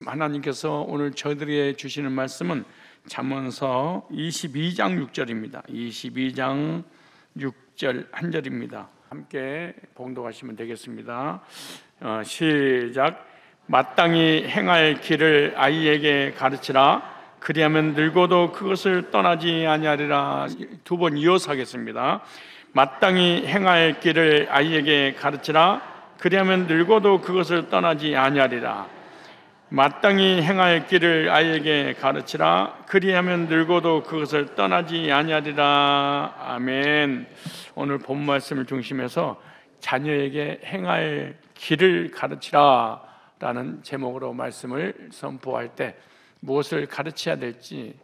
하나님께서 오늘 저희들에게 주시는 말씀은 잠언서 22장 6절입니다. 22장 6절 한 절입니다. 함께 봉독하시면 되겠습니다. 시작. 마땅히 행할 길을 아이에게 가르치라. 그리하면 늙어도 그것을 떠나지 아니하리라. 두 번 이어서 하겠습니다. 마땅히 행할 길을 아이에게 가르치라. 그리하면 늙어도 그것을 떠나지 아니하리라. 마땅히 행할 길을 아이에게 가르치라. 그리하면 늙어도 그것을 떠나지 아니하리라. 아멘. 오늘 본 말씀을 중심해서 자녀에게 행할 길을 가르치라 라는 제목으로 말씀을 선포할 때 무엇을 가르쳐야 될지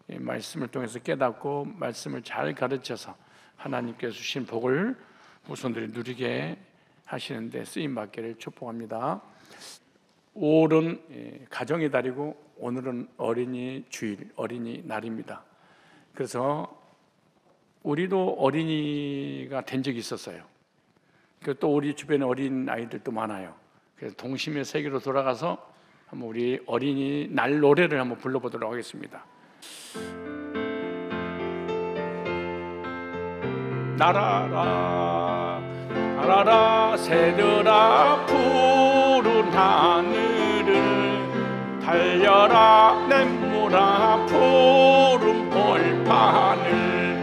말씀을 통해서 깨닫고 말씀을 잘 가르쳐서 하나님께서 주신 복을 후손들이 누리게 하시는데 쓰임받기를 축복합니다. 5월은 가정의 달이고 오늘은 어린이 주일, 어린이 날입니다. 그래서 우리도 어린이가 된 적이 있었어요. 또 우리 주변에 어린 아이들도 많아요. 그래서 동심의 세계로 돌아가서 한번 우리 어린이 날 노래를 한번 불러보도록 하겠습니다. 날아라 날아라 새들아 푸른 하늘을 달려라 냇물아 푸른 벌판을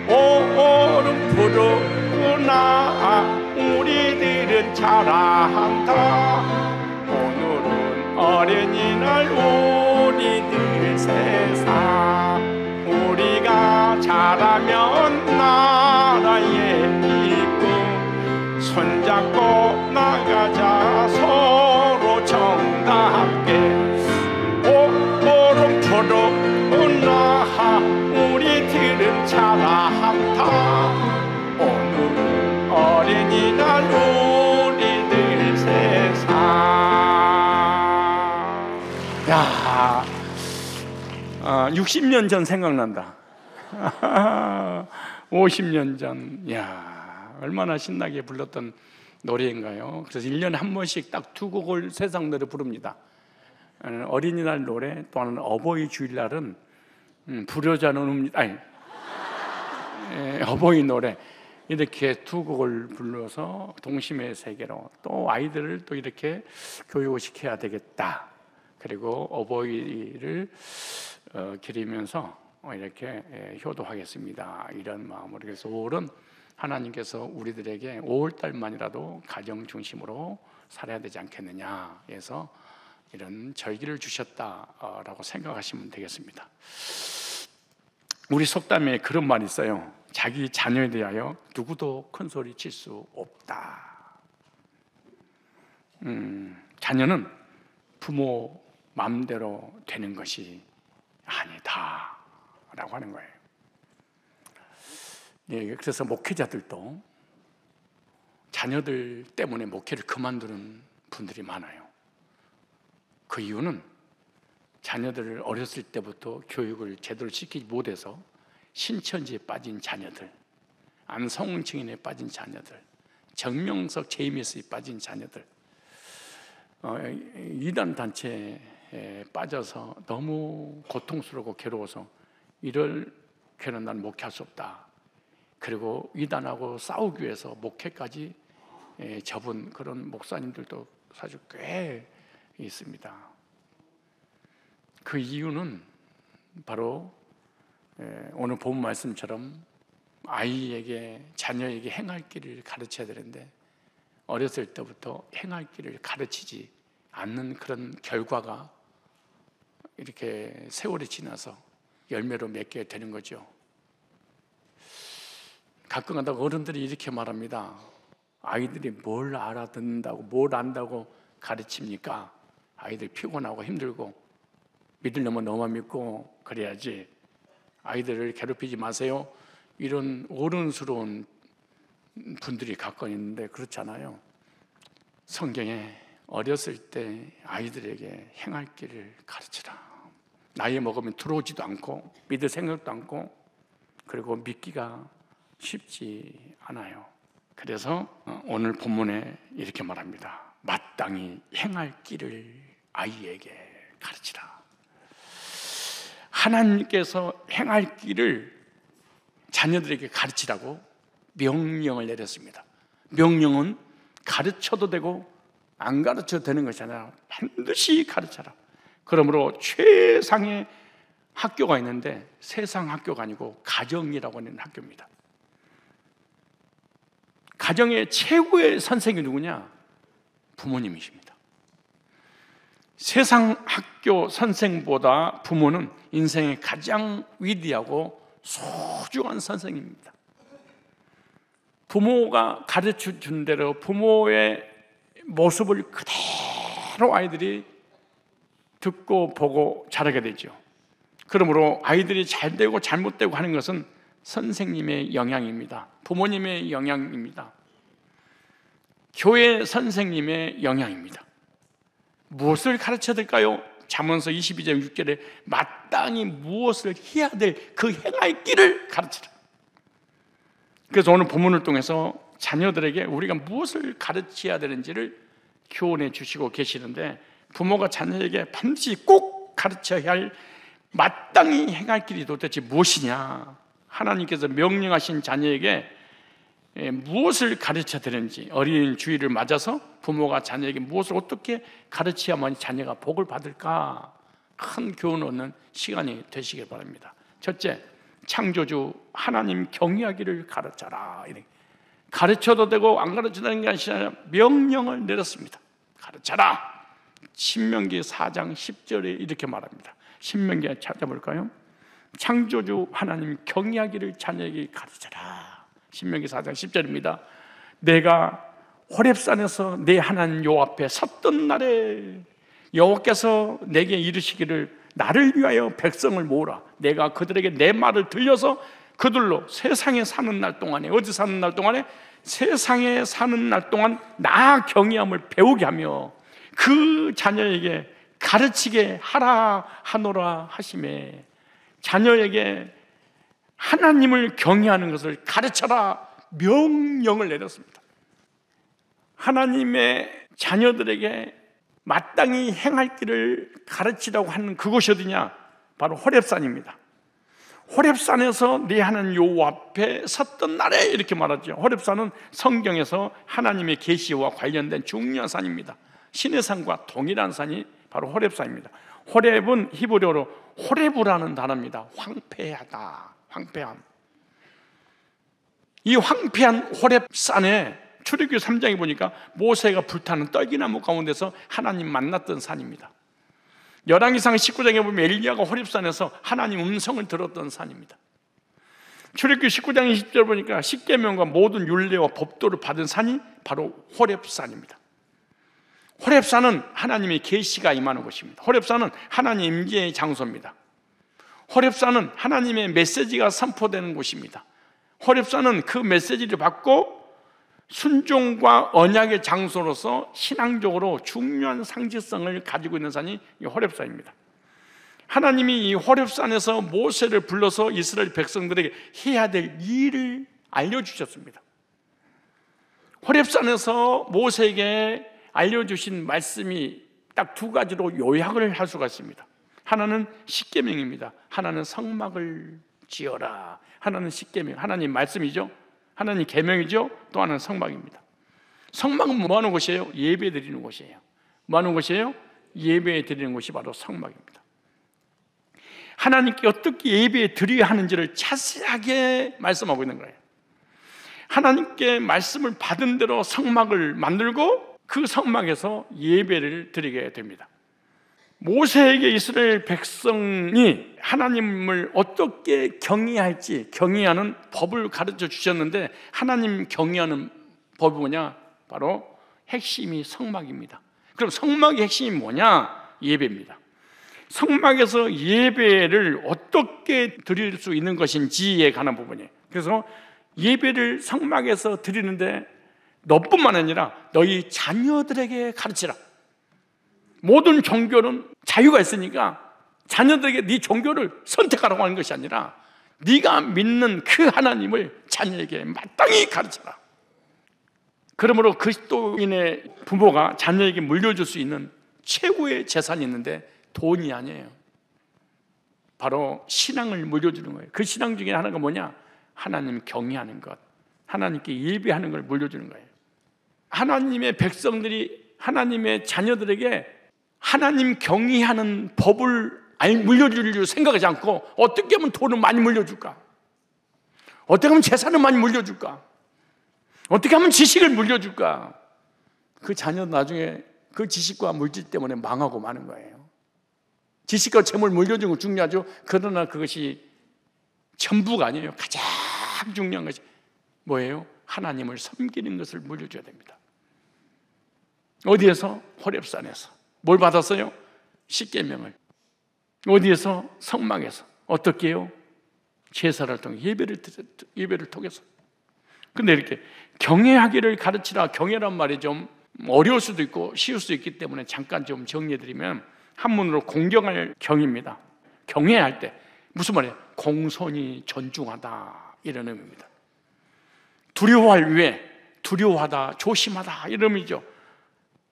오름 푸르구나 우리들은 자랑한다. 오늘은 어린이날 우리들 세상 우리가 잘하면 나라에 있고 손잡고 나가자 서로 정답게 오름 푸르구나 우리들은 자랑한다. 오늘은 어린이날 우리들 세상. 야, 60년 전 생각난다. 50년 전, 야, 얼마나 신나게 불렀던 노래인가요? 그래서 1년에 한 번씩 딱 두 곡을 세상 노래 부릅니다. 어린이날 노래, 또 하나는 어버이 주일날은 불효자는 어버이 노래 이렇게 두 곡을 불러서 동심의 세계로 또 아이들을 또 이렇게 교육을 시켜야 되겠다. 그리고 어버이를 기리면서 이렇게 효도하겠습니다. 이런 마음으로. 그래서 5월은 하나님께서 우리들에게 5월달만이라도 가정 중심으로 살아야 되지 않겠느냐 해서 이런 절기를 주셨다라고 생각하시면 되겠습니다. 우리 속담에 그런 말이 있어요. 자기 자녀에 대하여 누구도 큰 소리 칠 수 없다. 자녀는 부모 마음대로 되는 것이 아니다 라고 하는 거예요. 예, 그래서 목회자들도 자녀들 때문에 목회를 그만두는 분들이 많아요. 그 이유는 자녀들을 어렸을 때부터 교육을 제대로 시키지 못해서 신천지에 빠진 자녀들, 안성증인에 빠진 자녀들, 정명석 JMS에 빠진 자녀들, 이단 단체에 빠져서 너무 고통스럽고 괴로워서 이렇게는 난 목회할 수 없다. 그리고 이단하고 싸우기 위해서 목회까지 접은 그런 목사님들도 사실 꽤 있습니다. 그 이유는 바로 오늘 본 말씀처럼 아이에게, 자녀에게 행할 길을 가르쳐야 되는데 어렸을 때부터 행할 길을 가르치지 않는 그런 결과가 이렇게 세월이 지나서 열매로 맺게 되는 거죠. 가끔 가다가 어른들이 이렇게 말합니다. 아이들이 뭘 알아듣는다고, 뭘 안다고 가르칩니까? 아이들 피곤하고 힘들고 믿으려면 너만 믿고 그래야지. 아이들을 괴롭히지 마세요. 이런 어른스러운 분들이 가끔 있는데 그렇잖아요. 성경에 어렸을 때 아이들에게 행할 길을 가르치라. 나이 먹으면 들어오지도 않고 믿을 생각도 않고 그리고 믿기가 쉽지 않아요. 그래서 오늘 본문에 이렇게 말합니다. 마땅히 행할 길을 아이에게 가르치라. 하나님께서 행할 길을 자녀들에게 가르치라고 명령을 내렸습니다. 명령은 가르쳐도 되고 안 가르쳐도 되는 것이 아니라 반드시 가르쳐라. 그러므로 최상의 학교가 있는데 세상 학교가 아니고 가정이라고 하는 학교입니다. 가정의 최고의 선생이 누구냐? 부모님이십니다. 세상 학교 선생보다 부모는 인생의 가장 위대하고 소중한 선생님입니다. 부모가 가르쳐 준 대로 부모의 모습을 그대로 아이들이 듣고 보고 자라게 되죠. 그러므로 아이들이 잘되고 잘못되고 하는 것은 선생님의 영향입니다. 부모님의 영향입니다. 교회 선생님의 영향입니다. 무엇을 가르쳐야 될까요? 잠언서 22장 6절에 마땅히 무엇을 해야 될 그 행할 길을 가르치라. 그래서 오늘 본문을 통해서 자녀들에게 우리가 무엇을 가르쳐야 되는지를 교훈해 주시고 계시는데, 부모가 자녀에게 반드시 꼭 가르쳐야 할 마땅히 행할 길이 도대체 무엇이냐? 하나님께서 명령하신 자녀에게 무엇을 가르쳐야 되는지, 어린이 주일을 맞아서 부모가 자녀에게 무엇을 어떻게 가르쳐야만 자녀가 복을 받을까, 큰 교훈을 얻는 시간이 되시길 바랍니다. 첫째, 창조주 하나님 경외하기를 가르쳐라. 가르쳐도 되고 안 가르쳐도 되는 게 아니라 명령을 내렸습니다. 가르쳐라. 신명기 4장 10절에 이렇게 말합니다. 신명기 찾아볼까요? 창조주 하나님 경외하기를 자녀에게 가르쳐라. 신명기 4장 10절입니다. 내가 호렙산에서 내 하나님 여호와 앞에 섰던 날에 여호와께서 내게 이르시기를 나를 위하여 백성을 모으라. 내가 그들에게 내 말을 들려서 그들로 세상에 사는 날 동안에, 어디 사는 날 동안에? 세상에 사는 날 동안 나 경외함을 배우게 하며 그 자녀에게 가르치게 하라 하노라 하시매, 자녀에게 하나님을 경외하는 것을 가르쳐라 명령을 내렸습니다. 하나님의 자녀들에게 마땅히 행할 길을 가르치라고 하는 그곳이 어디냐? 바로 호렙산입니다. 호렙산에서 네 하나님 여호와 앞에 섰던 날에, 이렇게 말하죠. 호렙산은 성경에서 하나님의 계시와 관련된 중요한 산입니다. 신의 산과 동일한 산이 바로 호렙산입니다. 호렙은 히브리어로 호레브라는 단어입니다. 황폐하다, 황폐함. 이 황폐한 호렙산에 출애굽기 3장에 보니까 모세가 불타는 떨기나무 가운데서 하나님 만났던 산입니다. 열왕기상 19장에 보면 엘리야가 호렙산에서 하나님 음성을 들었던 산입니다. 출애굽기 19장 20절 보니까 십계명과 모든 율례와 법도를 받은 산이 바로 호렙산입니다. 호렙산은 하나님의 계시가 임하는 곳입니다. 호렙산은 하나님 임재의 장소입니다. 호렙산은 하나님의 메시지가 선포되는 곳입니다. 호렙산은 그 메시지를 받고 순종과 언약의 장소로서 신앙적으로 중요한 상징성을 가지고 있는 산이 이 호렙산입니다. 하나님이 이 호렙산에서 모세를 불러서 이스라엘 백성들에게 해야 될 일을 알려주셨습니다. 호렙산에서 모세에게 알려주신 말씀이 딱 두 가지로 요약을 할 수가 있습니다. 하나는 십계명입니다. 하나는 성막을 지어라. 하나는 십계명, 하나님 말씀이죠. 하나님 계명이죠. 또 하나는 성막입니다. 성막은 뭐 하는 곳이에요? 예배 드리는 곳이에요. 뭐 하는 곳이에요? 예배 드리는 곳이 바로 성막입니다. 하나님께 어떻게 예배 드려야 하는지를 자세하게 말씀하고 있는 거예요. 하나님께 말씀을 받은 대로 성막을 만들고 그 성막에서 예배를 드리게 됩니다. 모세에게 이스라엘 백성이 하나님을 어떻게 경외할지, 경외하는 법을 가르쳐 주셨는데, 하나님 경외하는 법이 뭐냐? 바로 핵심이 성막입니다. 그럼 성막의 핵심이 뭐냐? 예배입니다. 성막에서 예배를 어떻게 드릴 수 있는 것인지에 관한 부분이에요. 그래서 예배를 성막에서 드리는데 너뿐만 아니라 너희 자녀들에게 가르치라. 모든 종교는 자유가 있으니까 자녀들에게 네 종교를 선택하라고 하는 것이 아니라 네가 믿는 그 하나님을 자녀에게 마땅히 가르쳐라. 그러므로 그리스도인의 부모가 자녀에게 물려줄 수 있는 최고의 재산이 있는데 돈이 아니에요. 바로 신앙을 물려주는 거예요. 그 신앙 중에 하나가 뭐냐? 하나님 경외하는 것, 하나님께 예배하는 걸 물려주는 거예요. 하나님의 백성들이 하나님의 자녀들에게 하나님 경외하는 법을 물려주려고 생각하지 않고 어떻게 하면 돈을 많이 물려줄까? 어떻게 하면 재산을 많이 물려줄까? 어떻게 하면 지식을 물려줄까? 그 자녀는 나중에 그 지식과 물질 때문에 망하고 마는 거예요. 지식과 재물 물려주는 건 중요하죠. 그러나 그것이 전부가 아니에요. 가장 중요한 것이 뭐예요? 하나님을 섬기는 것을 물려줘야 됩니다. 어디에서? 호렙산에서. 뭘 받았어요? 십계명을. 어디에서? 성막에서. 어떻게 해요? 제사를 통해 예배를 통해서. 근데 이렇게 경외하기를 가르치라. 경외란 말이 좀 어려울 수도 있고 쉬울 수 있기 때문에 잠깐 좀 정리해드리면 한문으로 공경할 경입니다. 경외할 때 무슨 말이에요? 공손히 존중하다 이런 의미입니다. 두려워할 위에 두려워하다, 조심하다 이런 의미죠.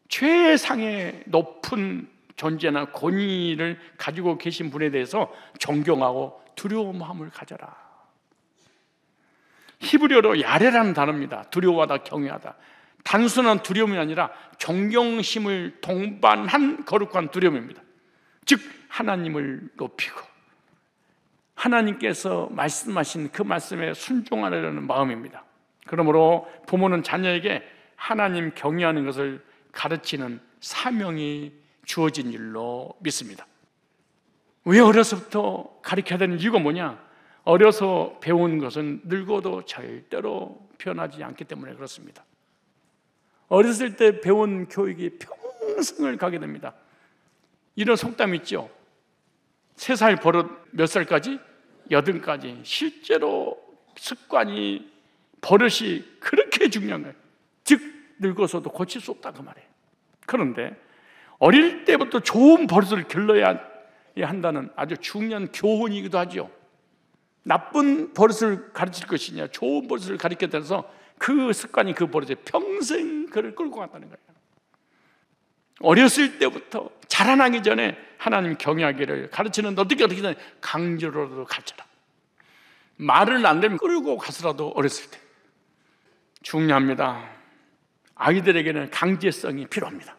최상의 높은 존재나 권위를 가지고 계신 분에 대해서 존경하고 두려운 마음을 가져라. 히브리어로 야레라는 단어입니다. 두려워하다, 경외하다. 단순한 두려움이 아니라 존경심을 동반한 거룩한 두려움입니다. 즉 하나님을 높이고 하나님께서 말씀하신 그 말씀에 순종하려는 마음입니다. 그러므로 부모는 자녀에게 하나님 경외하는 것을 가르치는 사명이 주어진 일로 믿습니다. 왜 어려서부터 가르쳐야 되는 이유가 뭐냐? 어려서 배운 것은 늙어도 절대로 변하지 않기 때문에 그렇습니다. 어렸을 때 배운 교육이 평생을 가게 됩니다. 이런 속담 있죠. 3살 버릇 몇 살까지? 8까지. 실제로 습관이, 버릇이 그렇게 중요한 거예요. 즉 늙어서도 고칠 수 없다 그 말이에요. 그런데 어릴 때부터 좋은 버릇을 길러야 한다는 아주 중요한 교훈이기도 하죠. 나쁜 버릇을 가르칠 것이냐 좋은 버릇을 가르쳐서 그 습관이 그 버릇에 평생 그를 끌고 간다는 거예요. 어렸을 때부터 자라나기 전에 하나님 경외하기를 가르치는데 어떻게 하냐? 강제로라도 가르쳐라. 말을 안 되면 끌고 가서라도 어렸을 때. 중요합니다. 아이들에게는 강제성이 필요합니다.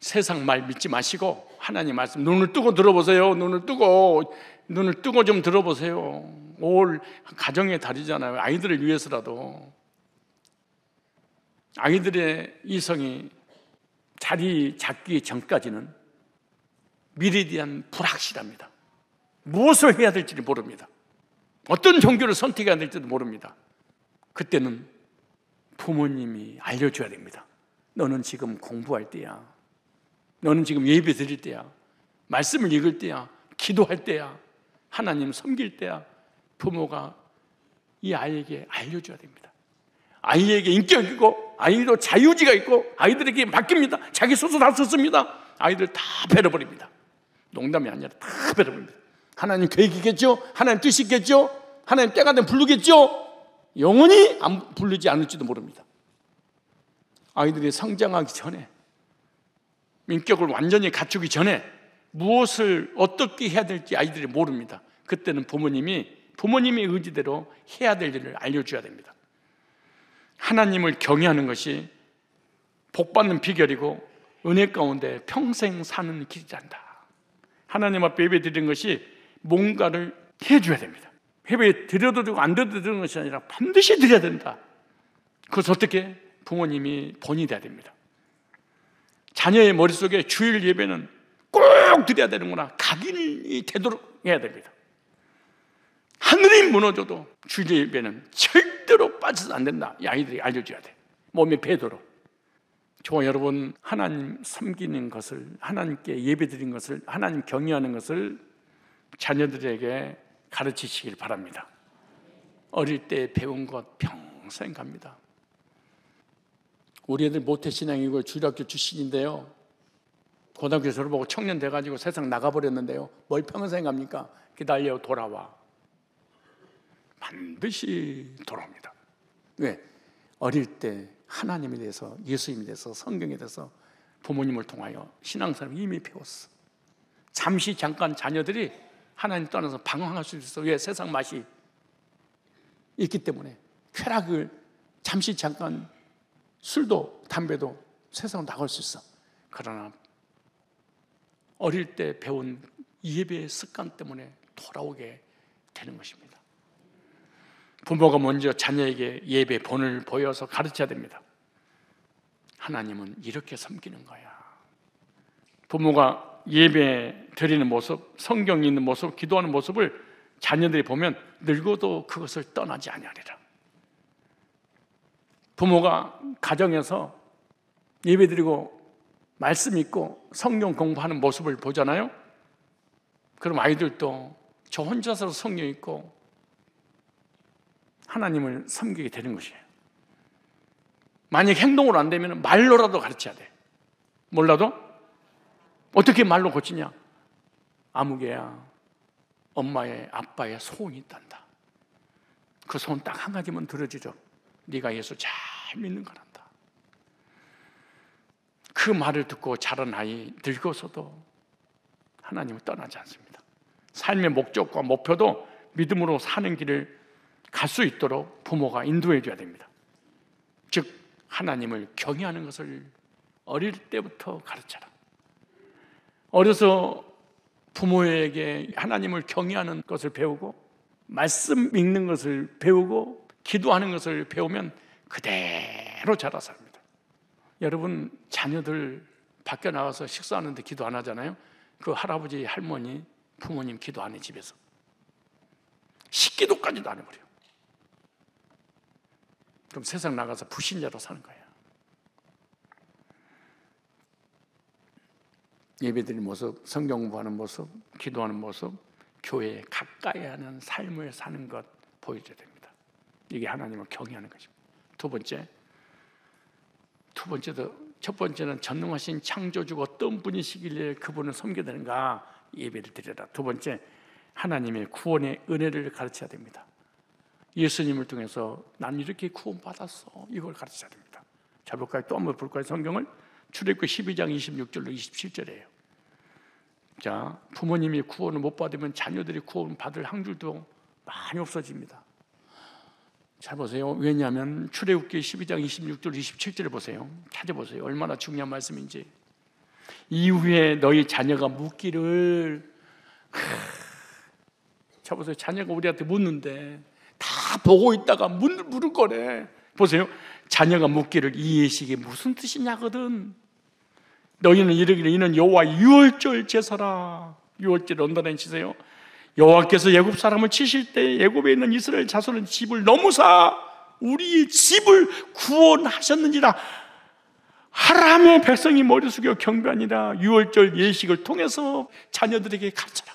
세상 말 믿지 마시고 하나님 말씀 눈을 뜨고 들어보세요. 눈을 뜨고 좀 들어보세요. 올 가정의 달이잖아요. 아이들을 위해서라도. 아이들의 이성이 자리 잡기 전까지는 미래에 대한 불확실합니다. 무엇을 해야 될지 모릅니다. 어떤 종교를 선택해야 될지도 모릅니다. 그때는 부모님이 알려줘야 됩니다. 너는 지금 공부할 때야. 너는 지금 예배 드릴 때야. 말씀을 읽을 때야. 기도할 때야. 하나님 섬길 때야. 부모가 이 아이에게 알려줘야 됩니다. 아이에게 인격이 있고 아이도 자유지가 있고 아이들에게 맡깁니다. 자기 소설 다 썼습니다. 아이들 다 베려버립니다. 농담이 아니라 다 베려버립니다. 하나님 계획이겠죠? 하나님 뜻이겠죠? 하나님 때가 되면 부르겠죠? 영원히 부르지 않을지도 모릅니다. 아이들이 성장하기 전에, 인격을 완전히 갖추기 전에 무엇을 어떻게 해야 될지 아이들이 모릅니다. 그때는 부모님의 의지대로 해야 될 일을 알려줘야 됩니다. 하나님을 경외하는 것이 복받는 비결이고 은혜 가운데 평생 사는 길이란다. 하나님 앞에 예배 드리는 것이 뭔가를 해줘야 됩니다. 예배 드려도 되고 안 드려도 되는 것이 아니라 반드시 드려야 된다. 그것을 어떻게? 부모님이 본이 돼야 됩니다. 자녀의 머릿속에 주일 예배는 꼭 드려야 되는구나 각인이 되도록 해야 됩니다. 하늘이 무너져도 주일 예배는 절대로 빠져서 안 된다. 이 아이들이 알려줘야 돼. 몸에 배도록. 저와 여러분, 하나님 섬기는 것을, 하나님께 예배드린 것을, 하나님 경외하는 것을 자녀들에게 가르치시길 바랍니다. 어릴 때 배운 것 평생 갑니다. 우리 애들 모태신앙이고 주일학교 출신인데요, 고등학교 졸업하고 청년 돼가지고 세상 나가버렸는데요, 뭘 평생 갑니까? 기다려, 돌아와. 반드시 돌아옵니다. 왜? 어릴 때 하나님에 대해서, 예수님에 대해서, 성경에 대해서 부모님을 통하여 신앙생활을 이미 배웠어. 잠시 잠깐 자녀들이 하나님 떠나서 방황할 수 있어. 왜? 세상 맛이 있기 때문에. 쾌락을 잠시 잠깐 술도 담배도 세상으로 나갈 수 있어. 그러나 어릴 때 배운 예배의 습관 때문에 돌아오게 되는 것입니다. 부모가 먼저 자녀에게 예배 본을 보여서 가르쳐야 됩니다. 하나님은 이렇게 섬기는 거야. 부모가 예배 드리는 모습, 성경이 있는 모습, 기도하는 모습을 자녀들이 보면 늙어도 그것을 떠나지 아니하리라. 부모가 가정에서 예배 드리고 말씀 읽고 성경 공부하는 모습을 보잖아요. 그럼 아이들도 저 혼자서 성경 읽고 하나님을 섬기게 되는 것이에요. 만약 행동으로 안 되면 말로라도 가르쳐야 돼. 몰라도 어떻게 말로 고치냐? 아무개야 엄마의 아빠의 소원이 있단다. 그 소원 딱 한 가지만 들어주죠. 네가 예수 잘 믿는 거란다. 그 말을 듣고 자란 아이 늙어서도 하나님을 떠나지 않습니다. 삶의 목적과 목표도 믿음으로 사는 길을 갈 수 있도록 부모가 인도해 줘야 됩니다. 즉 하나님을 경외하는 것을 어릴 때부터 가르쳐라. 어려서 부모에게 하나님을 경외하는 것을 배우고 말씀 읽는 것을 배우고 기도하는 것을 배우면 그대로 자라서 합니다. 여러분 자녀들 밖에 나가서 식사하는데 기도 안 하잖아요. 그 할아버지 할머니 부모님 기도 안 해. 집에서 식기도까지도 안 해버려요. 그럼 세상 나가서 불신자로 사는 거예요. 예배드리는 모습, 성경 공부하는 모습, 기도하는 모습, 교회에 가까이 하는 삶을 사는 것 보여줘야 됩니다. 이게 하나님을 경외하는 것입니다. 첫 번째는 전능하신 창조주가 어떤 분이시길래 그분을 섬겨야 되는가 예배를 드려라. 두 번째, 하나님의 구원의 은혜를 가르쳐야 됩니다. 예수님을 통해서 난 이렇게 구원받았어. 이걸 가르쳐야 됩니다. 자, 볼까요? 또 한번 볼까요? 성경을 출애굽기 12장 26절로 27절이에요. 자, 부모님이 구원을 못 받으면 자녀들이 구원 받을 확률도 많이 없어집니다. 잘 보세요. 왜냐하면 출애굽기 12장 26절 27절을 보세요. 찾아보세요. 얼마나 중요한 말씀인지. 이후에 너희 자녀가 묻기를 자 보세요. 자녀가 우리한테 묻는데 다 보고 있다가 물을 거래. 보세요. 자녀가 묻기를 이 예식이 무슨 뜻이냐거든. 너희는 이르기를 이는 여호와의 유월절 제사라. 유월절 언더라인 치세요. 여호와께서 애굽 사람을 치실 때 애굽에 있는 이스라엘 자손은 집을 넘으사 우리의 집을 구원하셨는지라. 하람의 백성이 머리 숙여 경배하니라. 유월절 예식을 통해서 자녀들에게 가르쳐라.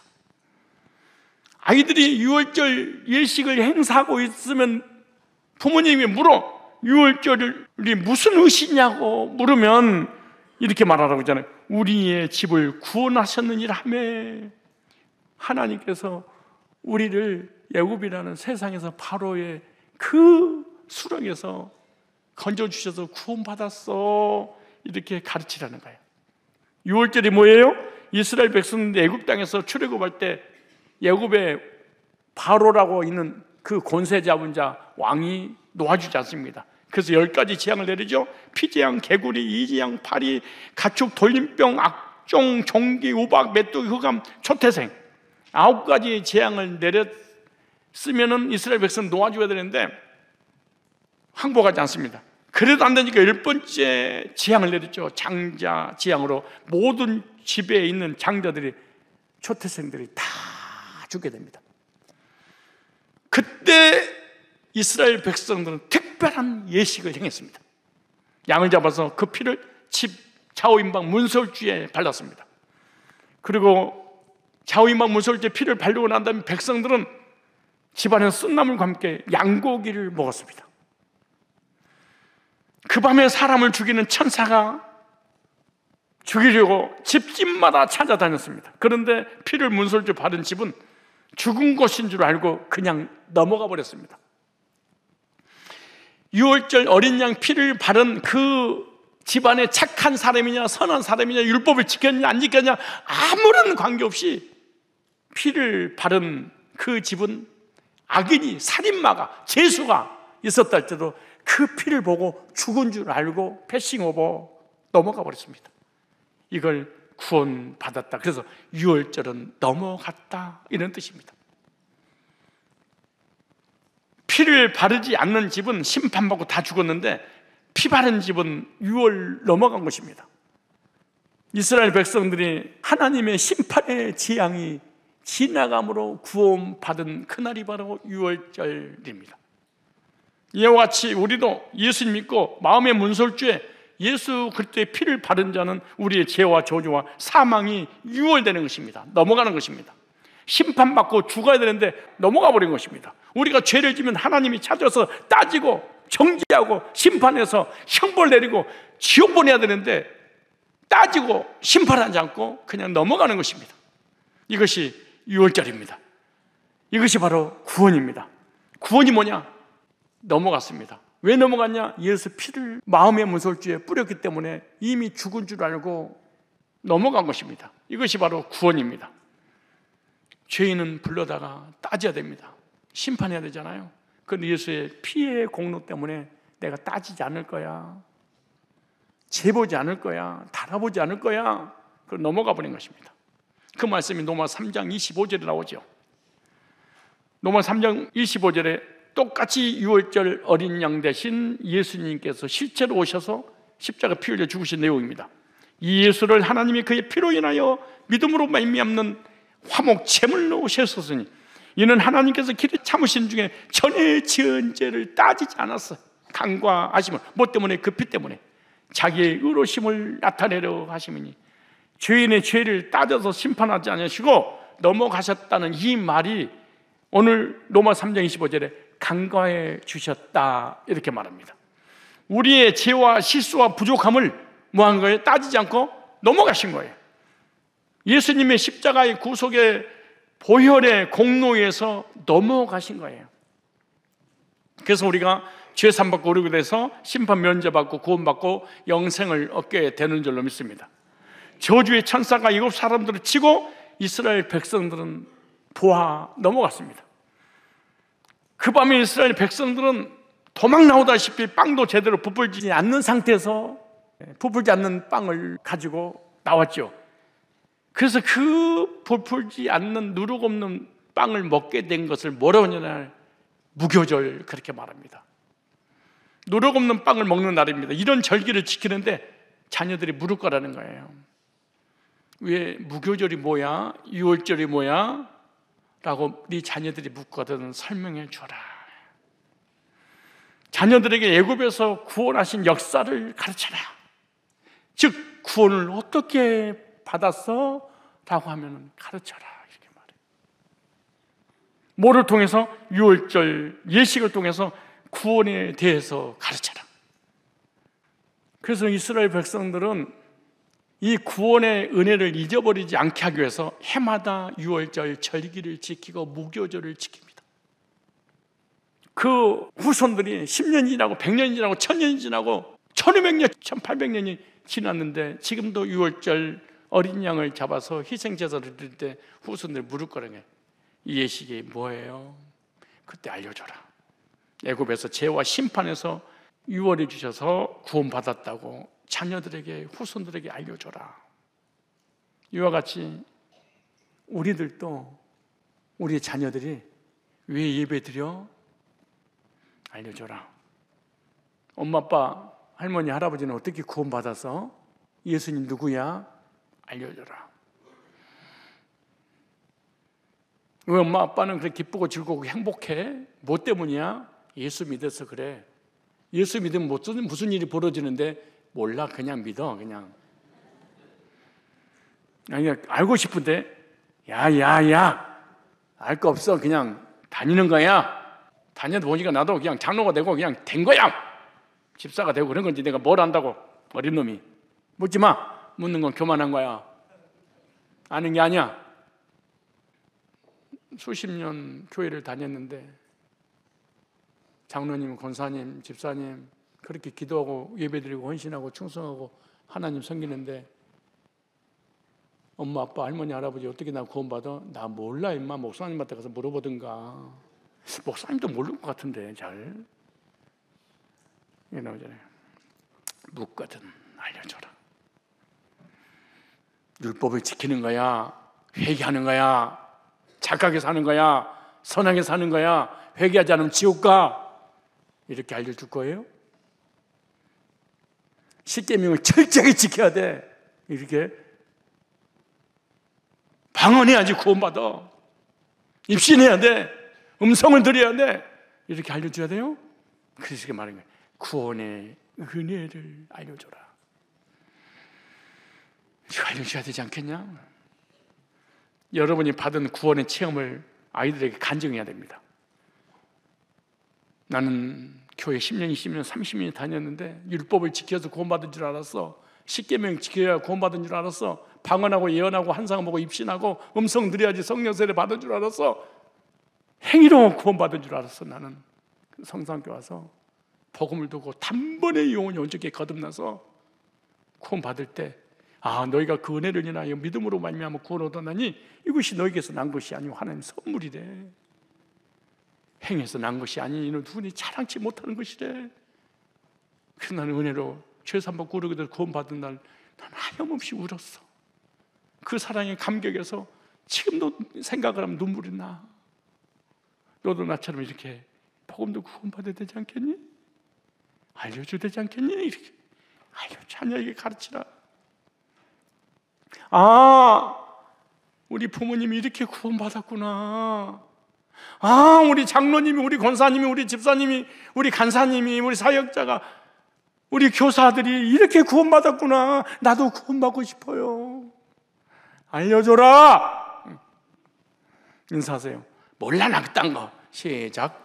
아이들이 유월절 예식을 행사하고 있으면 부모님이 물어. 유월절이 무슨 의식이냐고 물으면 이렇게 말하라고 하잖아요. 우리의 집을 구원하셨느니라 하매. 하나님께서 우리를 애굽이라는 세상에서 바로의 그 수렁에서 건져주셔서 구원받았어. 이렇게 가르치라는 거예요. 유월절이 뭐예요? 이스라엘 백성들 애굽 땅에서 출애굽할 때 애굽에 바로라고 있는 그 권세 잡은 자 왕이 놓아주지 않습니다. 그래서 10가지 재앙을 내리죠. 피재앙, 개구리, 이재앙, 파리, 가축, 돌림병, 악종, 종기, 우박, 메뚜기, 흑암, 초태생 9가지 재앙을 내렸으면 이스라엘 백성 놓아줘야 되는데 항복하지 않습니다. 그래도 안 되니까 10번째 재앙을 내렸죠. 장자 재앙으로 모든 집에 있는 장자들이 초태생들이 다 죽게 됩니다. 그때 이스라엘 백성들은 특별한 예식을 행했습니다. 양을 잡아서 그 피를 집 좌우임방 문설주에 발랐습니다. 그리고 좌우임방 문설주에 피를 바르고 난 다음에 백성들은 집안에서 쓴나물과 함께 양고기를 먹었습니다. 그 밤에 사람을 죽이는 천사가 죽이려고 집집마다 찾아다녔습니다. 그런데 피를 문설주 바른 집은 죽은 것인 줄 알고 그냥 넘어가 버렸습니다. 유월절 어린 양 피를 바른 그 집안에 착한 사람이냐 선한 사람이냐 율법을 지켰냐 안 지켰냐 아무런 관계없이 피를 바른 그 집은 악인이 살인마가 죄수가 있었다 할지라도 그 피를 보고 죽은 줄 알고 패싱 오버 넘어가 버렸습니다. 이걸 구원받았다. 그래서 유월절은 넘어갔다 이런 뜻입니다. 피를 바르지 않는 집은 심판받고 다 죽었는데 피 바른 집은 유월 넘어간 것입니다. 이스라엘 백성들이 하나님의 심판의 재앙이 지나감으로 구원받은 그날이 바로 유월절입니다. 이와 같이 우리도 예수 믿고 마음의 문설주에 예수 그리스도의 피를 바른 자는 우리의 죄와 저주와 사망이 유월되는 것입니다. 넘어가는 것입니다. 심판받고 죽어야 되는데 넘어가 버린 것입니다. 우리가 죄를 지면 하나님이 찾아서 따지고 정죄하고 심판해서 형벌 내리고 지옥 보내야 되는데 따지고 심판하지 않고 그냥 넘어가는 것입니다. 이것이 유월절입니다. 이것이 바로 구원입니다. 구원이 뭐냐? 넘어갔습니다. 왜 넘어갔냐? 예수 피를 마음의 문설주에 뿌렸기 때문에 이미 죽은 줄 알고 넘어간 것입니다. 이것이 바로 구원입니다. 죄인은 불러다가 따져야 됩니다. 심판해야 되잖아요. 그런데 예수의 피의 공로 때문에 내가 따지지 않을 거야, 재보지 않을 거야, 달아보지 않을 거야, 그걸 넘어가 버린 것입니다. 그 말씀이 로마 3장 25절에 나오죠. 로마 3장 25절에 똑같이 유월절 어린 양 대신 예수님께서 실제로 오셔서 십자가 피 흘려 죽으신 내용입니다. 이 예수를 하나님이 그의 피로 인하여 믿음으로 말미암는 화목 제물로 오셨으니 이는 하나님께서 길에 참으신 중에 전에 지은 죄를 따지지 않았어. 간과하심을 뭐 때문에? 그 피 때문에 자기의 의로심을 나타내려 하심이니 죄인의 죄를 따져서 심판하지 않으시고 넘어가셨다는 이 말이 오늘 로마 3장 25절에 간과해 주셨다 이렇게 말합니다. 우리의 죄와 실수와 부족함을 뭐한 거예요? 따지지 않고 넘어가신 거예요. 예수님의 십자가의 구속의 보혈의 공로에서 넘어가신 거예요. 그래서 우리가 죄 사함받고 오르게 돼서 심판 면제받고 구원받고 영생을 얻게 되는 줄로 믿습니다. 저주의 천사가 이곳 사람들을 치고 이스라엘 백성들은 보아 넘어갔습니다. 그 밤에 이스라엘 백성들은 도망 나오다시피 빵도 제대로 부풀지 않는 상태에서 부풀지 않는 빵을 가지고 나왔죠. 그래서 그 부풀지 않는 누룩 없는 빵을 먹게 된 것을 뭐라고 하냐? 무교절 그렇게 말합니다. 누룩 없는 빵을 먹는 날입니다. 이런 절기를 지키는데 자녀들이 물을 거라는 거예요. 왜 무교절이 뭐야? 유월절이 뭐야? 라고 네 자녀들이 묻거든 설명해 줘라. 자녀들에게 애굽에서 구원하신 역사를 가르쳐라. 즉 구원을 어떻게 받았어? 라고 하면 가르쳐라 이렇게 말해요. 뭐를 통해서? 유월절 예식을 통해서 구원에 대해서 가르쳐라. 그래서 이스라엘 백성들은 이 구원의 은혜를 잊어버리지 않게 하기 위해서 해마다 유월절 절기를 지키고 무교절을 지킵니다. 그 후손들이 10년이 지나고 100년이 지나고 1000년이 지나고 1500년, 1800년이 지났는데 지금도 유월절 어린 양을 잡아서 희생제사를 드릴 때 후손들이 물을 거라는 게 이 예식이 뭐예요? 그때 알려줘라. 애굽에서 죄와 심판에서 유월해 주셔서 구원받았다고 자녀들에게 후손들에게 알려줘라. 이와 같이 우리들도 우리의 자녀들이 왜 예배드려? 알려줘라. 엄마 아빠 할머니 할아버지는 어떻게 구원받아서? 예수님 누구야? 알려줘라. 왜 엄마 아빠는 그렇게 기쁘고 즐겁고 행복해? 뭐 때문이야? 예수 믿어서 그래. 예수 믿으면 무슨 일이 벌어지는데 몰라. 그냥 믿어. 그냥 아니 알고 싶은데 야야야 알 거 없어. 그냥 다니는 거야. 다녀도 보니까 나도 그냥 장로가 되고 그냥 된 거야. 집사가 되고 그런 건지 내가 뭘 안다고. 어린 놈이 묻지 마. 묻는 건 교만한 거야. 아는 게 아니야. 수십 년 교회를 다녔는데 장로님, 권사님, 집사님 그렇게 기도하고 예배드리고 헌신하고 충성하고 하나님 섬기는데 엄마, 아빠, 할머니, 할아버지 어떻게 나 구원받아? 나 몰라 임마. 목사님한테 가서 물어보든가. 목사님도 모르는 것 같은데 잘. 이게 나오잖아요. 묻거든 알려줘라. 율법을 지키는 거야? 회개하는 거야? 착하게 사는 거야? 선하게 사는 거야? 회개하지 않으면 지옥 가? 이렇게 알려줄 거예요? 십계명을 철저하게 지켜야 돼. 이렇게 방언해야지 구원받아. 입신해야 돼. 음성을 들어야 돼. 이렇게 알려줘야 돼요? 그래서 이렇게 말하는 거예요. 구원의 은혜를 알려줘라. 이거 알려줘야 되지 않겠냐? 여러분이 받은 구원의 체험을 아이들에게 간증해야 됩니다. 나는 교회 10년, 20년, 30년이 다녔는데 율법을 지켜서 구원받은 줄 알았어. 십계명 지켜야 구원받은 줄 알았어. 방언하고 예언하고 환상 보고 입신하고 음성 들여야지 성령 세례 받은 줄 알았어. 행위로 구원받은 줄 알았어. 나는 성상교 와서 복음을 두고 단번에 영혼이 온전히 거듭나서 구원받을 때 너희가 그 은혜를 인하여 믿음으로 말미암아 구원을 얻었나니 이것이 너희에게서 난 것이 아니고 하나님 선물이래. 행해서 난 것이 아니 이는 누구니 자랑치 못하는 것이래. 그래서 나는 은혜로 죄에서 한번 구르게 돼서 구원받은 날 나는 하염없이 울었어. 그 사랑에 감격해서 지금도 생각을 하면 눈물이 나. 너도 나처럼 이렇게 복음도 구원받아야 되지 않겠니? 알려줘야 되지 않겠니? 이렇게 자녀에게 가르치라. 우리 부모님이 이렇게 구원받았구나. 우리 장로님이, 우리 권사님이, 우리 집사님이, 우리 간사님이, 우리 사역자가, 우리 교사들이 이렇게 구원받았구나. 나도 구원받고 싶어요. 알려줘라. 인사하세요. 몰라 나 그딴 거. 시작.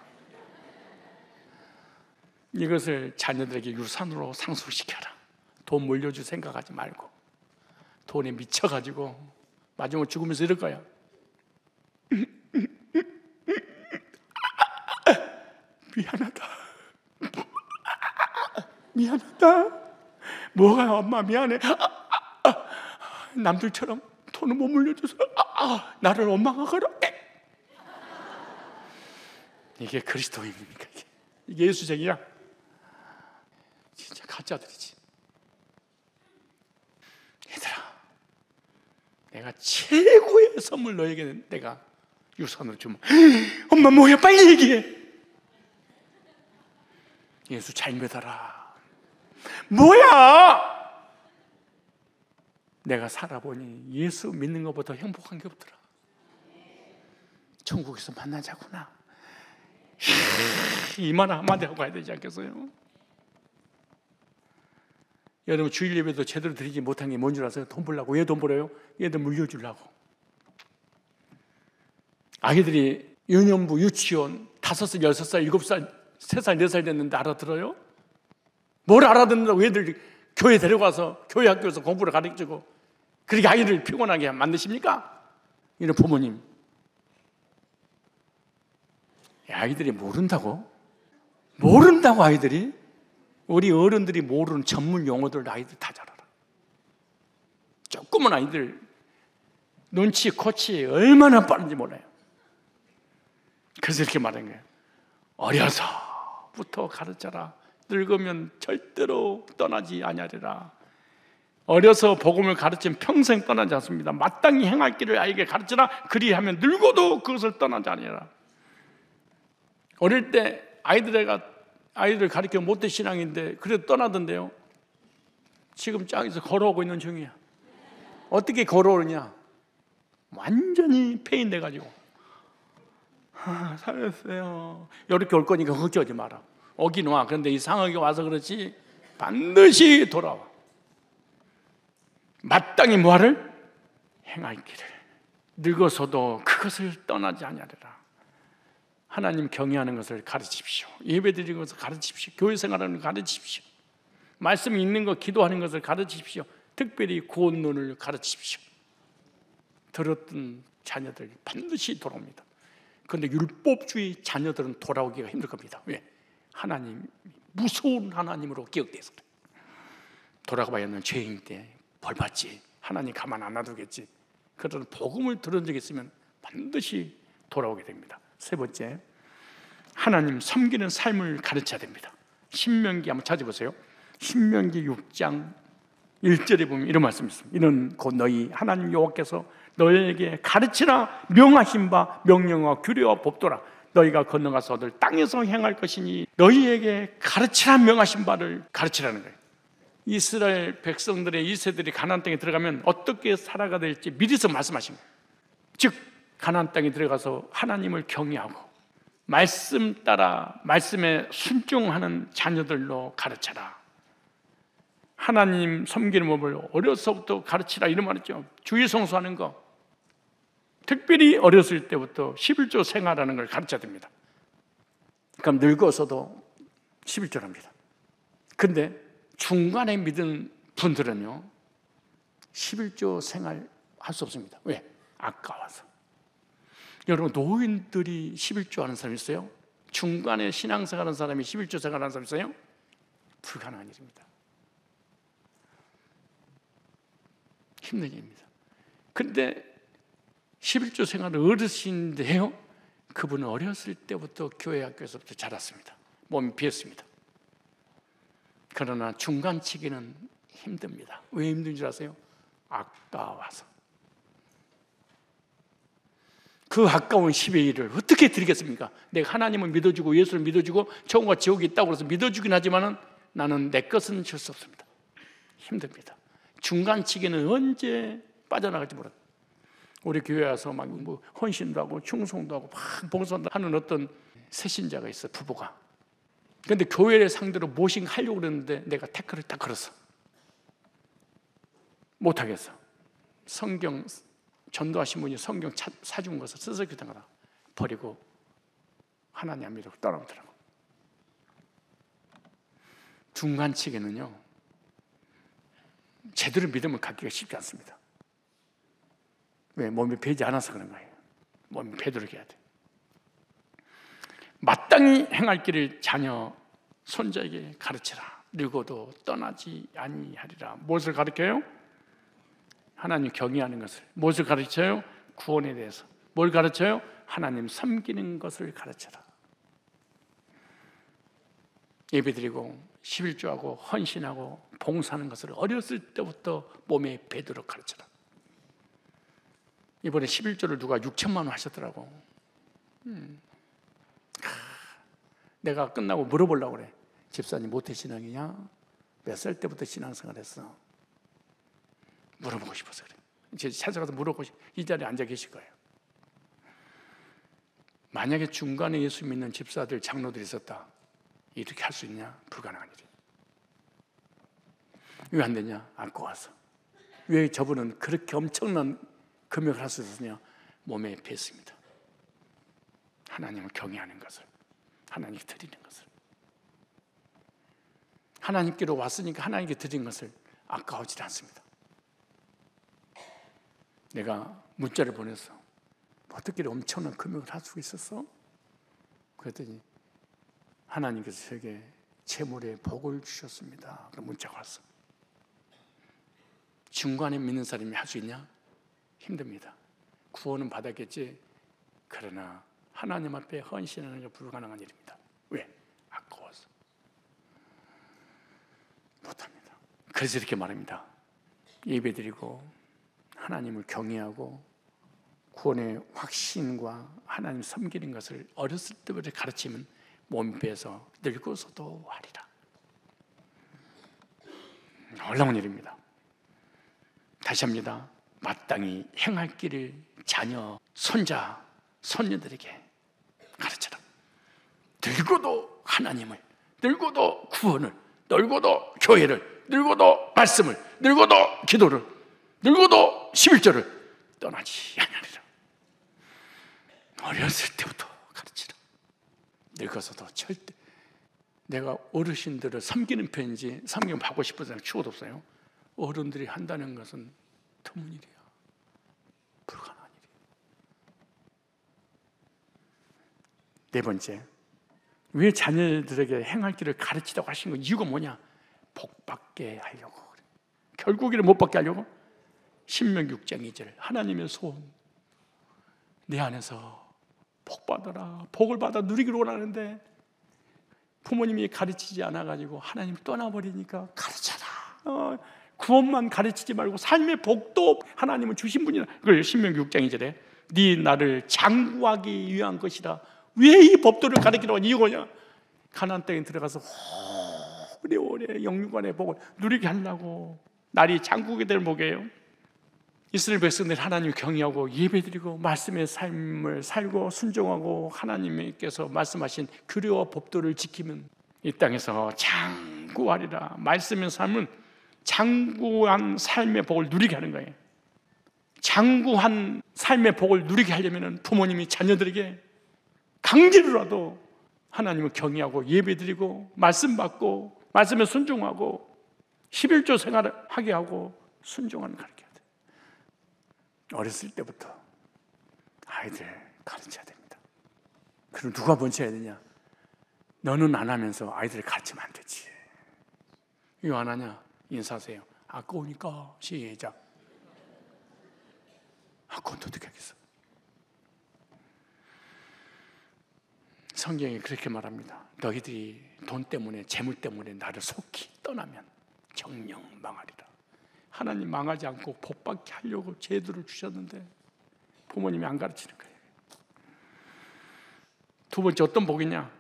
이것을 자녀들에게 유산으로 상속시켜라. 돈 물려줄 생각하지 말고 돈에 미쳐가지고 마지막에 죽으면서 이럴 거야. 미안하다. 뭐가 엄마 미안해. 남들처럼 돈을 못 물려줘서 나를 원망하거라. 이게 그리스도인입니까? 이게 예수쟁이야? 진짜 가짜들이지. 얘들아, 내가 최고의 선물 너에게 내가 유산으로 주면 엄마 뭐야 빨리 얘기해. 예수 잘 믿어라. 뭐야? 내가 살아보니 예수 믿는 것보다 행복한 게 없더라. 천국에서 만나자구나. 이만 한마디 하고 가야 되지 않겠어요? 여러분 주일 예배도 제대로 드리지 못한 게 뭔 줄 아세요? 돈 벌려고. 왜 돈 벌어요? 얘들 물려주려고. 아이들이 유년부, 유치원 5살, 6살, 7살, 3살, 4살 됐는데 알아들어요? 뭘 알아듣는다고 얘들 교회 데려가서 교회 학교에서 공부를 가르치고 그렇게 아이를 피곤하게 만드십니까? 이런 부모님. 아이들이 모른다고? 모른다고 아이들이? 우리 어른들이 모르는 전문 용어들 아이들 다 잘 알아. 조그만 아이들 눈치, 코치 얼마나 빠른지 몰라요. 그래서 이렇게 말하는 거예요. 어려서부터 가르쳐라. 늙으면 절대로 떠나지 아니하리라. 어려서 복음을 가르치면 평생 떠나지 않습니다. 마땅히 행할 길을 아이에게 가르치라. 그리하면 늙어도 그것을 떠나지 아니하리라. 어릴 때 아이들 가르치면 못된 신앙인데 그래도 떠나던데요. 지금 짝에서 걸어오고 있는 중이야. 어떻게 걸어오느냐? 완전히 폐인돼가지고 살렸어요. 이렇게 올 거니까 걱정하지 마라. 오긴 와. 그런데 이 상황이 와서 그렇지 반드시 돌아와. 마땅히 뭐를? 행할 길을. 늙어서도 그것을 떠나지 아니하리라. 하나님 경외하는 것을 가르치십시오. 예배드리는 것을 가르치십시오. 교회 생활하는 것을 가르치십시오. 말씀 읽는 것, 기도하는 것을 가르치십시오. 특별히 구원론을 가르치십시오. 들었던 자녀들 반드시 돌아옵니다. 그런데 율법주의 자녀들은 돌아오기가 힘들 겁니다. 왜? 하나님 무서운 하나님으로 기억돼서 그래. 돌아가 봐야 는 죄인인데 벌받지, 하나님 가만 안 놔두겠지. 그런 복음을 들은 적이 있으면 반드시 돌아오게 됩니다. 세 번째, 하나님 섬기는 삶을 가르쳐야 됩니다. 신명기 한번 찾아보세요. 신명기 6장 1절에 보면 이런 말씀이 있습니다. 이는 곧 너희 하나님 여호와께서 너희에게 가르치라 명하신 바 명령과 규례와 법도라. 너희가 건너가서 얻을 땅에서 행할 것이니 너희에게 가르치라 명하신 바를 가르치라는 거예요. 이스라엘 백성들의 1세들이 가나안 땅에 들어가면 어떻게 살아가 될지 미리서 말씀하신 거예요. 즉 가나안 땅에 들어가서 하나님을 경외하고 말씀 따라 말씀에 순종하는 자녀들로 가르쳐라. 하나님 섬기는 법을 어려서부터 가르치라 이런 말이죠. 주일 성수하는 거, 특별히 어렸을 때부터 11조 생활하는 걸 가르쳐야 됩니다. 그럼 늙어서도 11조를 합니다. 근데 중간에 믿은 분들은요 11조 생활 할 수 없습니다. 왜? 아까워서. 여러분, 노인들이 11조 하는 사람 있어요? 중간에 신앙생활 하는 사람이 11조 생활 하는 사람 있어요? 불가능한 일입니다. 힘든 일입니다. 근데 11조 생활을 어르신인데 해요? 그분은 어렸을 때부터 교회 학교에서부터 자랐습니다. 몸이 비었습니다. 그러나 중간치기는 힘듭니다. 왜 힘든 줄 아세요? 아까워서. 그 아까운 10의 1을 어떻게 드리겠습니까? 내가 하나님을 믿어주고 예수를 믿어주고 천국과 지옥이 있다고 해서 믿어주긴 하지만 나는 내 것은 줄 수 없습니다. 힘듭니다. 중간치기는 언제 빠져나갈지 몰라요. 우리 교회 와서 막 뭐 헌신도 하고 충성도 하고 막 봉사도 하는 어떤 새신자가 있어, 부부가. 근데 교회를 상대로 모신 하려고 그랬는데 내가 태클을 딱 걸었어. 못하겠어. 성경 전도하신 분이 성경 사준 것을 써서 교당하다 버리고 하나님 안 믿고 떠나오더라고. 중간치기는요 제대로 믿음을 갖기가 쉽지 않습니다. 왜? 몸이 배지 않아서 그런 거예요. 몸이 배도록 해야 돼. 마땅히 행할 길을 자녀 손자에게 가르치라. 늙어도 떠나지 아니하리라. 무엇을 가르쳐요? 하나님 경외하는 것을. 무엇을 가르쳐요? 구원에 대해서. 뭘 가르쳐요? 하나님 섬기는 것을 가르쳐라. 예배드리고 11조하고 헌신하고 봉사하는 것을 어렸을 때부터 몸에 배도록 가르쳐라. 이번에 11조를 누가 6천만 원 하셨더라고. 내가 끝나고 물어보려고 그래. 집사님 모태신앙이냐? 몇 살 때부터 신앙생활 했어? 물어보고 싶어서 그래. 이제 찾아가서 물어보고 이 자리에 앉아 계실 거예요. 만약에 중간에 예수 믿는 집사들, 장로들이 있었다. 이렇게 할 수 있냐? 불가능한 일이에요. 왜 안 되냐? 아까워서. 왜 저분은 그렇게 엄청난 금욕을 할 수 있었냐? 몸에 뱄습니다. 하나님을 경외하는 것을, 하나님께 드리는 것을. 하나님께로 왔으니까 하나님께 드린 것을 아까워하지 않습니다. 내가 문자를 보냈어. 어떻게 엄청난 금욕을 할 수 있었어? 그랬더니 하나님께서 저에게 재물에 복을 주셨습니다. 그런 문자가 왔어. 중간에 믿는 사람이 할 수 있냐? 힘듭니다. 구원은 받았겠지. 그러나 하나님 앞에 헌신하는 게 불가능한 일입니다. 왜? 아까워서 못합니다. 그래서 이렇게 말합니다. 예배드리고 하나님을 경외하고 구원의 확신과 하나님 섬기는 것을 어렸을 때부터 가르치면 몸 빼서 늙어서도 하리라. 놀라운 일입니다. 다시 합니다. 마땅히 행할 길을 자녀, 손자, 손녀들에게 가르쳐라. 늙어도 하나님을, 늙어도 구원을, 늙어도 교회를, 늙어도 말씀을, 늙어도 기도를, 늙어도 11조를 떠나지 않으리라. 어렸을 때부터 가르치라. 늙어서도 절대. 내가 어르신들을 섬기는 편인지 섬김 받고 싶어서 추워도 없어요. 어른들이 한다는 것은 드문 일이야. 불가능한 일이야. 네 번째, 왜 자녀들에게 행할 길을 가르치라고 하신 거? 이유가 뭐냐? 복 받게 하려고. 결국에는 못 받게 하려고. 신명기 6장 2절 하나님의 소원, 내 안에서 복 받아라, 복을 받아 누리기를 원하는데 부모님이 가르치지 않아가지고 하나님 떠나버리니까 가르쳐라. 구원만 가르치지 말고 삶의 복도 하나님은 주신 분이라. 그걸 신명기 6장 2절에 네 나를 장구하기 위한 것이라. 왜 이 법도를 가르치라고? 이거냐? 가나안 땅에 들어가서 오래오래 영육간의 복을 누리게 하려고. 날이 장구게 될 복이에요. 이스라엘 백성들 하나님 경외하고 예배드리고 말씀의 삶을 살고 순종하고 하나님께서 말씀하신 규례와 법도를 지키면 이 땅에서 장구하리라. 말씀의 삶은 장구한 삶의 복을 누리게 하는 거예요. 장구한 삶의 복을 누리게 하려면 부모님이 자녀들에게 강제로라도 하나님을 경외하고 예배드리고 말씀 받고 말씀에 순종하고 11조 생활을 하게 하고 순종하는 가르쳐야 돼요. 어렸을 때부터 아이들 가르쳐야 됩니다. 그럼 누가 먼저 해야 되냐? 너는 안 하면서 아이들을 가르치면 안 되지. 이거 안 하냐? 인사하세요. 아까우니까 시작. 그건 어떻게 하겠어? 성경이 그렇게 말합니다. 너희들이 돈 때문에 재물 때문에 나를 속히 떠나면 정녕 망하리라. 하나님 망하지 않고 복받게 하려고 제도를 주셨는데 부모님이 안 가르치는 거예요. 두 번째 어떤 복이냐?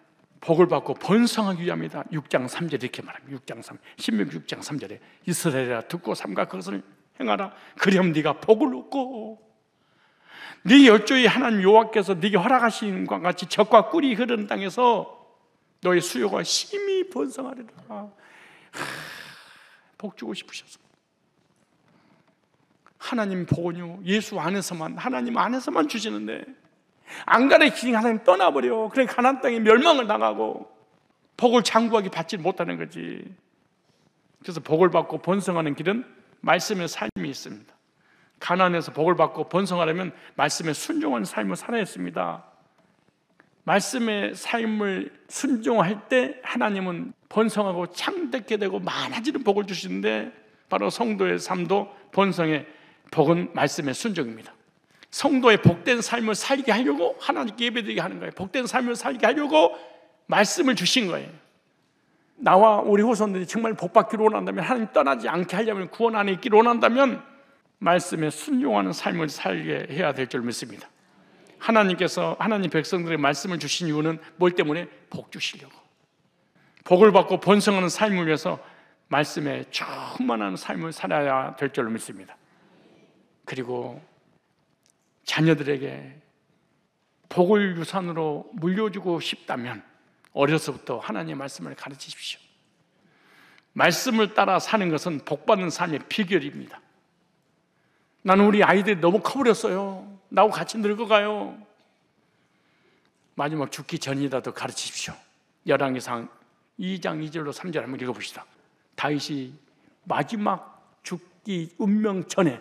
복을 받고 번성하기 위함이다. 6장 3절에 이렇게 말합니다. 6장 3, 신명기 6장 3절에 이스라엘아 듣고 삼가 그것을 행하라. 그리하면 네가 복을 얻고 네 열조의 하나님 여호와께서 네게 허락하신 것과 같이 젖과 꿀이 흐르는 땅에서 너의 수요가 심히 번성하리라. 복 주고 싶으셔서 하나님 복은요 예수 안에서만, 하나님 안에서만 주시는데 안 가르치니 하나님 떠나버려. 그러니까 가나안 땅에 멸망을 당하고 복을 장구하게 받지 못하는 거지. 그래서 복을 받고 번성하는 길은 말씀의 삶이 있습니다. 가나안에서 복을 받고 번성하려면 말씀에 순종하는 삶을 살아야 했습니다. 말씀의 삶을 순종할 때 하나님은 번성하고 창대케 되고 많아지는 복을 주시는데 바로 성도의 삶도 번성의 복은 말씀의 순종입니다. 성도의 복된 삶을 살게 하려고 하나님께 예배드리게 하는 거예요. 복된 삶을 살게 하려고 말씀을 주신 거예요. 나와 우리 후손들이 정말 복받기를 원한다면, 하나님 떠나지 않게 하려면, 구원 안에 있기를 원한다면 말씀에 순종하는 삶을 살게 해야 될 줄 믿습니다. 하나님께서 하나님 백성들의 말씀을 주신 이유는 뭘 때문에? 복 주시려고. 복을 받고 번성하는 삶을 위해서 말씀에 충만한 삶을 살아야 될 줄 믿습니다. 그리고 자녀들에게 복을 유산으로 물려주고 싶다면 어려서부터 하나님의 말씀을 가르치십시오. 말씀을 따라 사는 것은 복받는 삶의 비결입니다. 나는 우리 아이들이 너무 커버렸어요. 나하고 같이 늙어가요. 마지막 죽기 전이라도 가르치십시오. 열왕기상 2장 2절로 3절 한번 읽어봅시다. 다윗이 마지막 죽기 운명 전에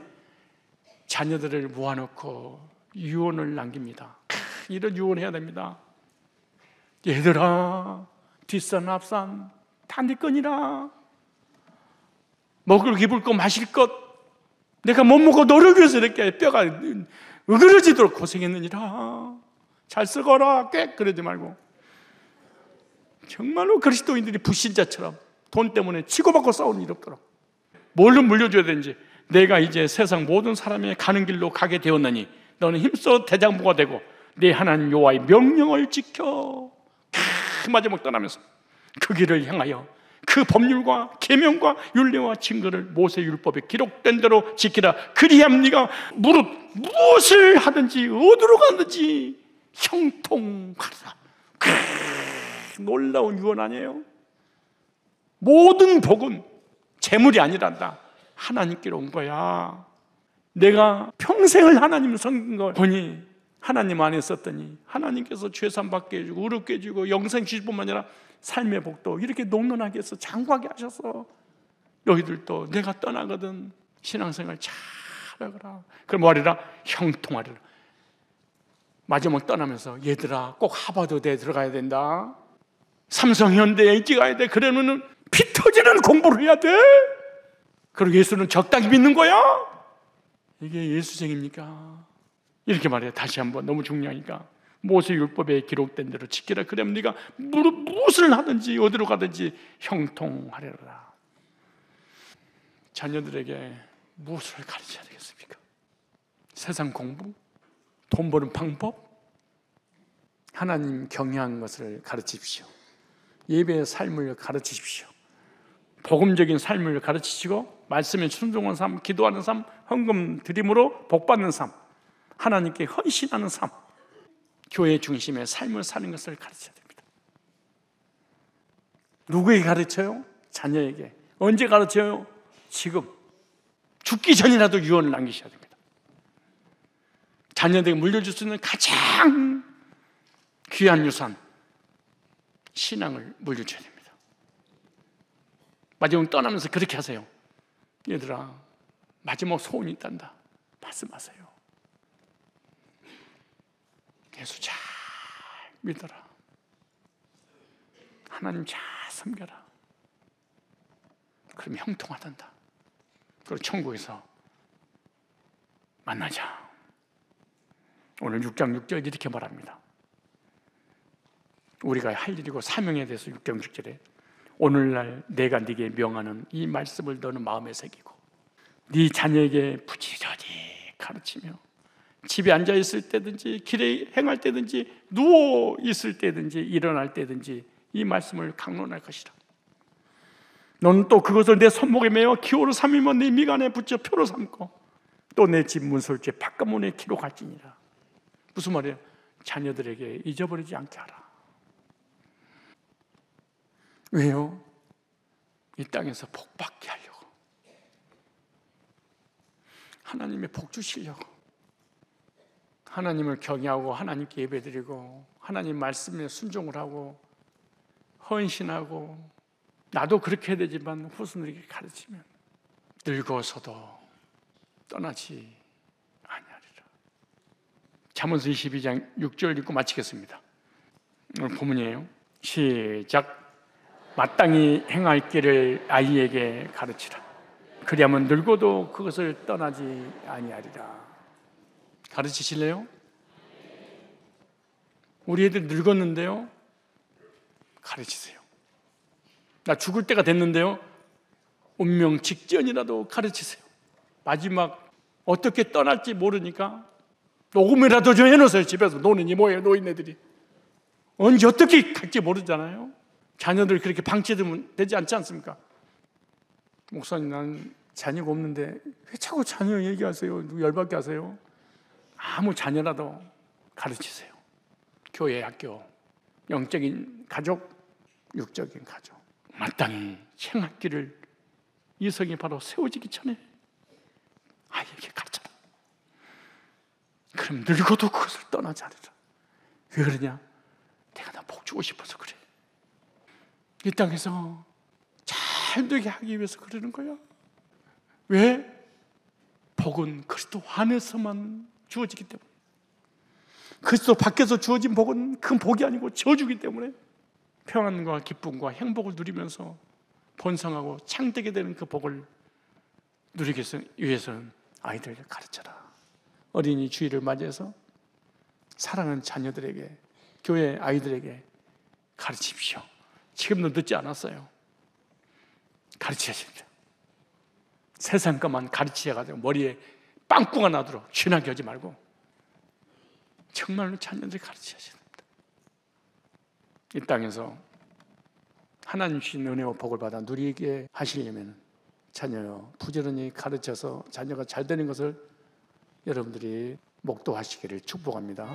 자녀들을 모아놓고 유언을 남깁니다. 이런 유언해야 됩니다. 얘들아, 뒷산 앞산 다 네 거니라. 먹을 입을 것 마실 것 내가 못 먹고 너를 위해서 이렇게 뼈가 으그러지도록 고생했느니라. 잘 쓰거라. 꽤 그러지 말고. 정말로 그리스도인들이 불신자처럼 돈 때문에 치고받고 싸우는 일 없더라. 뭘로 물려줘야 되는지. 내가 이제 세상 모든 사람이 가는 길로 가게 되었느니 너는 힘써 대장부가 되고 내 하나님 여호와의 명령을 지켜. 마지막 떠나면서 그 길을 향하여 그 법률과 계명과 율례와 증거를 모세 율법에 기록된 대로 지키라. 그리하면 네가 무엇을 하든지 어디로 가든지 형통하리라. 놀라운 유언 아니에요? 모든 복은 재물이 아니란다. 하나님께로 온 거야. 내가 평생을 하나님을 섬긴 걸 보니 하나님 안에 있었더니 하나님께서 죄산 받게 해주고 의롭게 해주고 영생 주실 뿐만 아니라 삶의 복도 이렇게 농론하게 해서 장구하게 하셔서 너희들도 내가 떠나거든 신앙생활 잘하거라. 그럼 뭐하리라? 형통하리라. 마지막 떠나면서 얘들아 꼭 하버드대에 들어가야 된다. 삼성, 현대, LG 가야 돼. 그러면은 피 터지는 공부를 해야 돼. 그리고 예수는 적당히 믿는 거야? 이게 예수쟁입니까? 이렇게 말해요. 다시 한번, 너무 중요하니까. 모세율법에 기록된 대로 지키라. 그러면 네가 무엇을 하든지 어디로 가든지 형통하리라. 자녀들에게 무엇을 가르쳐야 되겠습니까? 세상 공부? 돈 버는 방법? 하나님 경외하는 것을 가르치십시오. 예배의 삶을 가르치십시오. 복음적인 삶을 가르치시고 말씀에 순종하는 삶, 기도하는 삶, 헌금 드림으로 복받는 삶, 하나님께 헌신하는 삶, 교회 중심의 삶을 사는 것을 가르쳐야 됩니다. 누구에게 가르쳐요? 자녀에게. 언제 가르쳐요? 지금. 죽기 전이라도 유언을 남기셔야 됩니다. 자녀들에게 물려줄 수 있는 가장 귀한 유산, 신앙을 물려줘야 됩니다. 마지막 떠나면서 그렇게 하세요. 얘들아, 마지막 소원이 있단다. 말씀하세요. 예수 잘 믿어라. 하나님 잘 섬겨라. 그럼 형통하단다. 그리고 천국에서 만나자. 오늘 6장 6절 이렇게 말합니다. 우리가 할 일이고 사명에 대해서 6장 6절에 오늘날 내가 네게 명하는 이 말씀을 너는 마음에 새기고 네 자녀에게 부지런히 가르치며 집에 앉아 있을 때든지 길에 행할 때든지 누워 있을 때든지 일어날 때든지 이 말씀을 강론할 것이라. 너는 또 그것을 내 손목에 매어 기호로 삼으며 네 미간에 붙여 표로 삼고 또 내 집 문설주에 바깥문에 기록할지니라. 무슨 말이에요? 자녀들에게 잊어버리지 않게 하라. 왜요? 이 땅에서 복 받게 하려고, 하나님의 복 주시려고, 하나님을 경외하고 하나님께 예배드리고 하나님 말씀에 순종을 하고 헌신하고, 나도 그렇게 해야 되지만 후손들에게 가르치면 늙어서도 떠나지 아니하리라. 잠언서 22장 6절 읽고 마치겠습니다. 오늘 본문이에요. 시작. 마땅히 행할 길을 아이에게 가르치라. 그리하면 늙어도 그것을 떠나지 아니하리라. 가르치실래요? 우리 애들 늙었는데요, 가르치세요. 나 죽을 때가 됐는데요, 운명 직전이라도 가르치세요. 마지막 어떻게 떠날지 모르니까 녹음이라도 좀 해놓으세요. 집에서 노는이 뭐예요? 노인네들이 언제 어떻게 갈지 모르잖아요. 자녀들 그렇게 방치되면 되지 않지 않습니까? 목사님, 난 자녀가 없는데 왜 자꾸 자녀 얘기하세요? 누구 열받게 하세요? 아무 자녀라도 가르치세요. 교회, 학교, 영적인 가족, 육적인 가족, 마땅히 행할 길을 이성이 바로 세워지기 전에 아이에게 가르쳐라. 그럼 늙어도 그것을 떠나지 않으라. 왜 그러냐? 내가 나 복 주고 싶어서 그래. 이 땅에서 잘 되게 하기 위해서 그러는 거야. 왜? 복은 그리스도 안에서만 주어지기 때문에. 그리스도 밖에서 주어진 복은 큰 복이 아니고 저주기 때문에 평안과 기쁨과 행복을 누리면서 번성하고 창되게 되는 그 복을 누리기 위해서는 아이들을 가르쳐라. 어린이 주일을 맞이해서 사랑하는 자녀들에게, 교회 아이들에게 가르치십시오. 지금도 늦지 않았어요. 가르쳐야 됩니다. 세상 것만 가르치셔가지고 머리에 빵꾸가 나도록 쥐나게 하지 말고 정말로 자녀들 가르쳐야 됩니다. 이 땅에서 하나님 주신 은혜와 복을 받아 누리게 하시려면 자녀 부지런히 가르쳐서 자녀가 잘 되는 것을 여러분들이 목도하시기를 축복합니다.